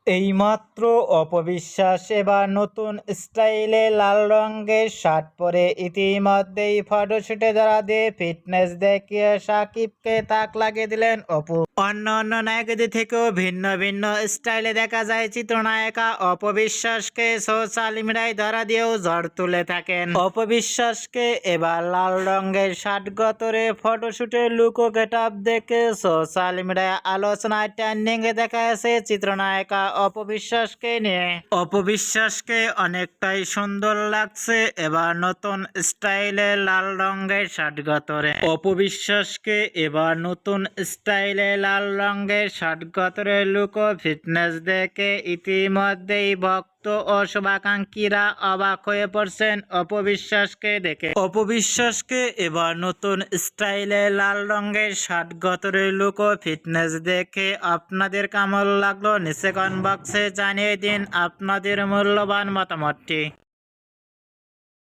এইমাত্র অপবিশ্বাস এবার নতুন স্টাইলে লাল রঙের শার্ট পরে ইতিমধ্যেই ফটোশুটে ধরা দিয়ে ফিটনেস দেখিয়ে সাকিবকে তাক লাগিয়ে দিলেন অপু। অন্য নায়কদের থেকেও ভিন্ন ভিন্ন স্টাইলে দেখা যায় চিত্রনায়িকা অপবিশ্বাসকে সোশ্যাল মিডিয়ায় ধরা দিয়েও ঝড় তুলে থাকেন। অপবিশ্বাসকে এবার লাল রঙের শার্ট গতরে ফটোশুটের লুক ও গেটআপ দেখে সোশ্যাল মিডিয়ায় আলোচনায় ট্রেন্ডিং এ দেখা গেছে চিত্রনায়িকা অপবিশ্বাসকে নিয়ে। অপবিশ্বাসকে অনেকটাই সুন্দর লাগছে এবার নতুন স্টাইলে লাল রঙের শার্ট গতরে। অপবিশ্বাসকে এবার নতুন স্টাইলে লাল রঙের শার্ট গতরে লুক ও ফিটনেস দেখে ইতিমধ্যেই ভক্ত ও শুভাকাঙ্ক্ষীরা অবাক হয়ে পড়ছেন অপবিশ্বাসকে দেখে। অপবিশ্বাসকে এবার নতুন স্টাইলে লাল রঙের শার্ট গতরে লুক ও ফিটনেস দেখে আপনাদের কেমন লাগলো নিচে কমেন্ট বক্সে জানিয়ে দিন আপনাদের মূল্যবান মতামতটি।